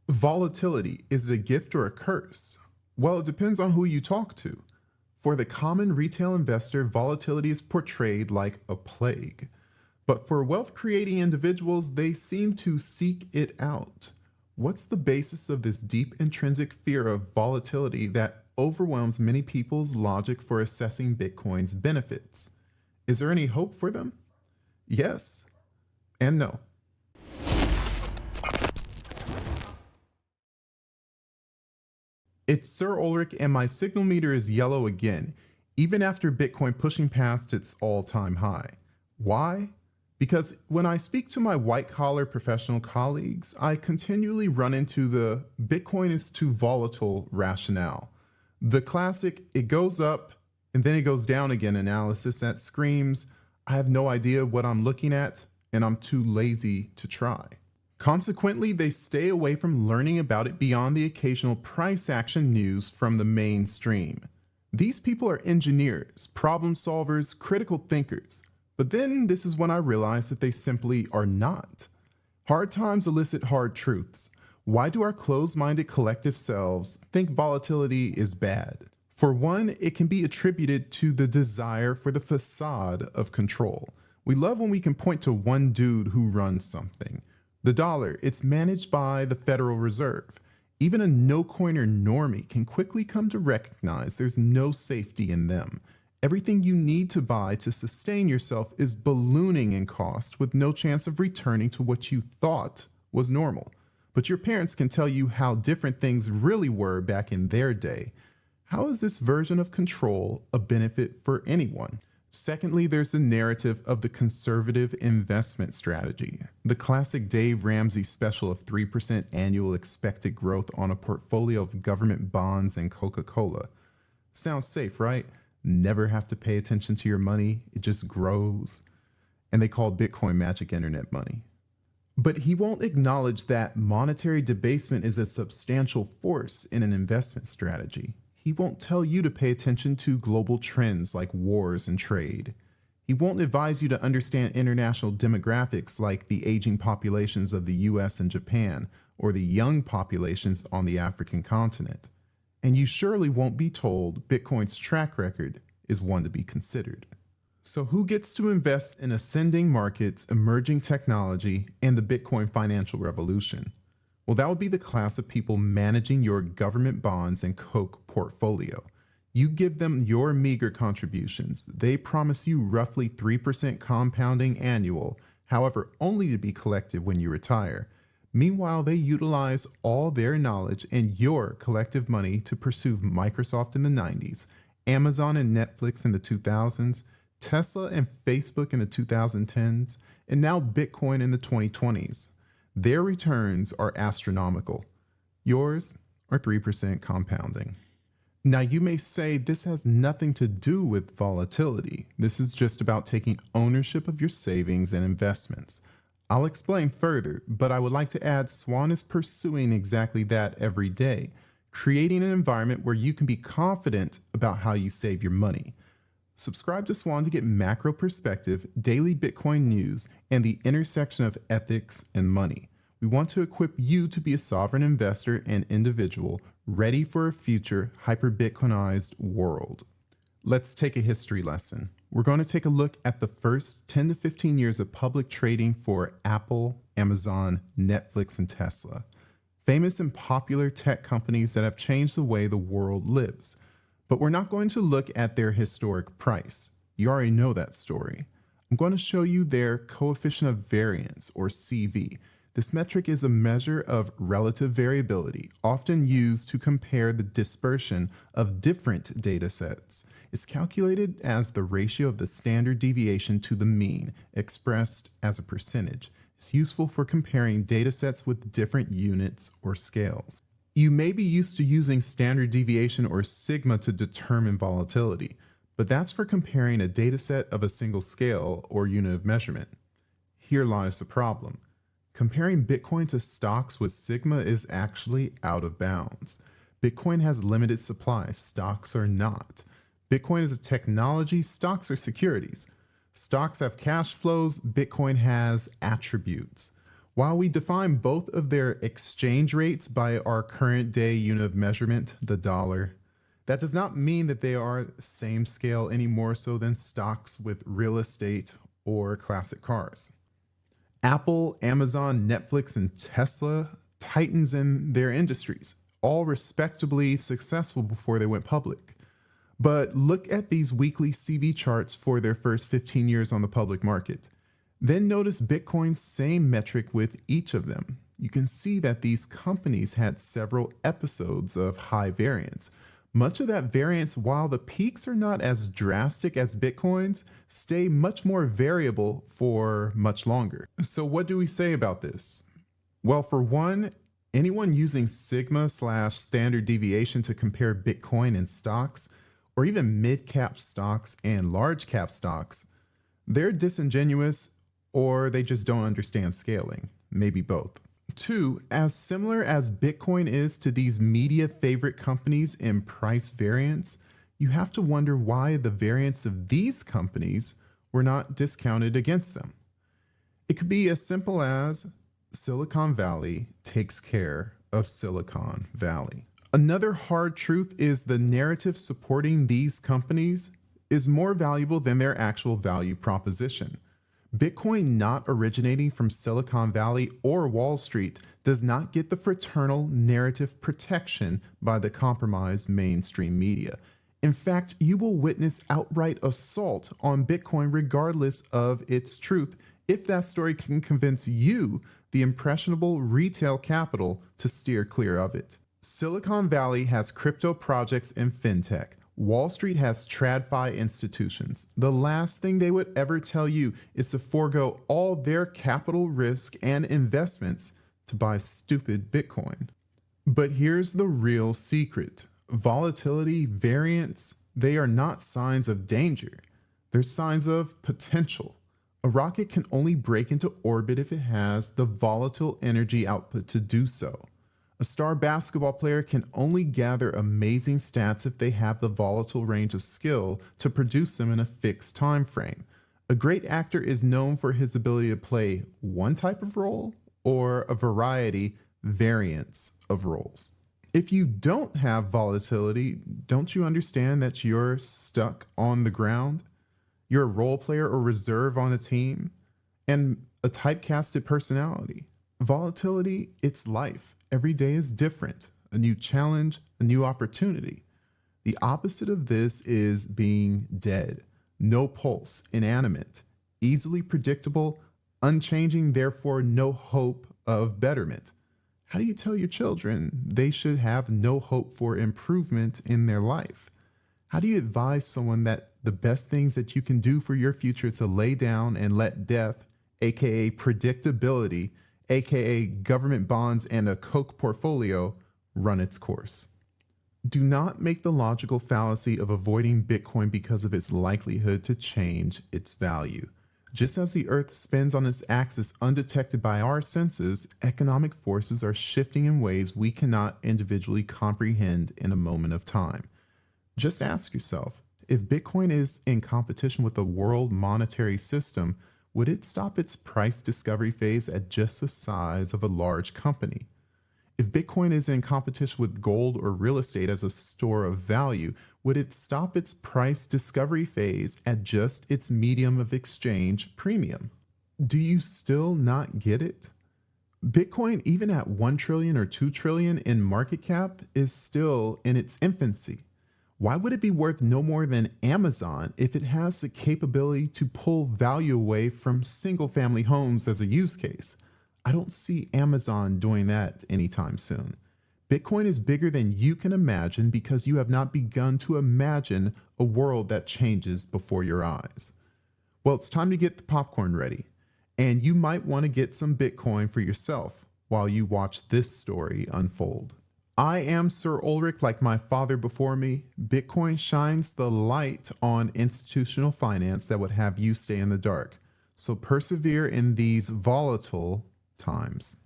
Volatility, is it a gift or a curse? Well, it depends on who you talk to. For the common retail investor, volatility is portrayed like a plague. But for wealth creating individuals, they seem to seek it out. What's the basis of this deep intrinsic fear of volatility that overwhelms many people's logic for assessing Bitcoin's benefits? Is there any hope for them? Yes and no. It's Sir Ulric, and my signal meter is yellow again, even after Bitcoin pushing past its all-time high. Why? Because when I speak to my white-collar professional colleagues, I continually run into the Bitcoin is too volatile rationale. The classic, it goes up and then it goes down again analysis that screams, I have no idea what I'm looking at and I'm too lazy to try. Consequently, they stay away from learning about it beyond the occasional price action news from the mainstream. These people are engineers, problem solvers, critical thinkers. But then this is when I realize that they simply are not. Hard times elicit hard truths. Why do our closed-minded collective selves think volatility is bad? For one, it can be attributed to the desire for the facade of control. We love when we can point to one dude who runs something. The dollar, it's managed by the Federal Reserve. Even a no-coiner normie can quickly come to recognize there's no safety in them. Everything you need to buy to sustain yourself is ballooning in cost with no chance of returning to what you thought was normal. But your parents can tell you how different things really were back in their day. How is this version of control a benefit for anyone? Secondly, there's the narrative of the conservative investment strategy. The classic Dave Ramsey special of 3% annual expected growth on a portfolio of government bonds and Coca-Cola. Sounds safe, right? Never have to pay attention to your money. It just grows. And they call Bitcoin magic internet money. But he won't acknowledge that monetary debasement is a substantial force in an investment strategy. He won't tell you to pay attention to global trends like wars and trade. He won't advise you to understand international demographics like the aging populations of the US and Japan, or the young populations on the African continent. And you surely won't be told Bitcoin's track record is one to be considered. So who gets to invest in ascending markets, emerging technology, and the Bitcoin financial revolution? Well, that would be the class of people managing your government bonds and Coke portfolio. You give them your meager contributions. They promise you roughly 3% compounding annual, however, only to be collected when you retire. Meanwhile, they utilize all their knowledge and your collective money to pursue Microsoft in the 90s, Amazon and Netflix in the 2000s, Tesla and Facebook in the 2010s, and now Bitcoin in the 2020s. Their returns are astronomical. Yours are 3% compounding. Now you may say this has nothing to do with volatility. This is just about taking ownership of your savings and investments. I'll explain further, but I would like to add Swan is pursuing exactly that every day, creating an environment where you can be confident about how you save your money. Subscribe to Swan to get macro perspective, daily Bitcoin news, and the intersection of ethics and money. We want to equip you to be a sovereign investor and individual ready for a future hyper-Bitcoinized world. Let's take a history lesson. We're going to take a look at the first 10 to 15 years of public trading for Apple, Amazon, Netflix, and Tesla. Famous and popular tech companies that have changed the way the world lives. But we're not going to look at their historic price. You already know that story. I'm going to show you their coefficient of variance, or CV. This metric is a measure of relative variability, often used to compare the dispersion of different data sets. It's calculated as the ratio of the standard deviation to the mean, expressed as a percentage. It's useful for comparing data sets with different units or scales. You may be used to using standard deviation or sigma to determine volatility, but that's for comparing a data set of a single scale or unit of measurement. Here lies the problem. Comparing Bitcoin to stocks with sigma is actually out of bounds. Bitcoin has limited supply, stocks are not. Bitcoin is a technology, stocks are securities. Stocks have cash flows, Bitcoin has attributes. While we define both of their exchange rates by our current day unit of measurement, the dollar, that does not mean that they are same scale any more so than stocks with real estate or classic cars. Apple, Amazon, Netflix, and Tesla, titans in their industries, all respectably successful before they went public. But look at these weekly CV charts for their first 15 years on the public market. Then notice Bitcoin's same metric with each of them. You can see that these companies had several episodes of high variance. Much of that variance, while the peaks are not as drastic as Bitcoin's, stay much more variable for much longer. So what do we say about this? Well, for one, anyone using sigma/standard deviation to compare Bitcoin and stocks, or even mid-cap stocks and large-cap stocks, they're disingenuous or they just don't understand scaling, maybe both. Two, as similar as Bitcoin is to these media favorite companies in price variance, you have to wonder why the variance of these companies were not discounted against them. It could be as simple as Silicon Valley takes care of Silicon Valley. Another hard truth is the narrative supporting these companies is more valuable than their actual value proposition. Bitcoin not originating from Silicon Valley or Wall Street does not get the fraternal narrative protection by the compromised mainstream media. In fact, you will witness outright assault on Bitcoin regardless of its truth if that story can convince you, the impressionable retail capital, to steer clear of it. Silicon Valley has crypto projects and fintech. Wall Street has TradFi institutions. The last thing they would ever tell you is to forego all their capital risk and investments to buy stupid Bitcoin. But here's the real secret. Volatility, variance, they are not signs of danger. They're signs of potential. A rocket can only break into orbit if it has the volatile energy output to do so. A star basketball player can only gather amazing stats if they have the volatile range of skill to produce them in a fixed time frame. A great actor is known for his ability to play one type of role or a variance of roles. If you don't have volatility, don't you understand that you're stuck on the ground? You're a role player or reserve on a team and a typecasted personality. Volatility, it's life. Every day is different, a new challenge, a new opportunity. The opposite of this is being dead, no pulse, inanimate, easily predictable, unchanging, therefore no hope of betterment. How do you tell your children they should have no hope for improvement in their life? How do you advise someone that the best things that you can do for your future is to lay down and let death, aka predictability, aka government bonds and a Coke portfolio, run its course? Do not make the logical fallacy of avoiding Bitcoin because of its likelihood to change its value. Just as the Earth spins on its axis undetected by our senses, economic forces are shifting in ways we cannot individually comprehend in a moment of time. Just ask yourself, if Bitcoin is in competition with the world monetary system, would it stop its price discovery phase at just the size of a large company? If Bitcoin is in competition with gold or real estate as a store of value, would it stop its price discovery phase at just its medium of exchange premium? Do you still not get it? Bitcoin, even at 1 trillion or 2 trillion in market cap, is still in its infancy. Why would it be worth no more than Amazon if it has the capability to pull value away from single-family homes as a use case? I don't see Amazon doing that anytime soon. Bitcoin is bigger than you can imagine because you have not begun to imagine a world that changes before your eyes. Well, it's time to get the popcorn ready, and you might want to get some Bitcoin for yourself while you watch this story unfold. I am Sir Ulric, like my father before me. Bitcoin shines the light on institutional finance that would have you stay in the dark. So persevere in these volatile times.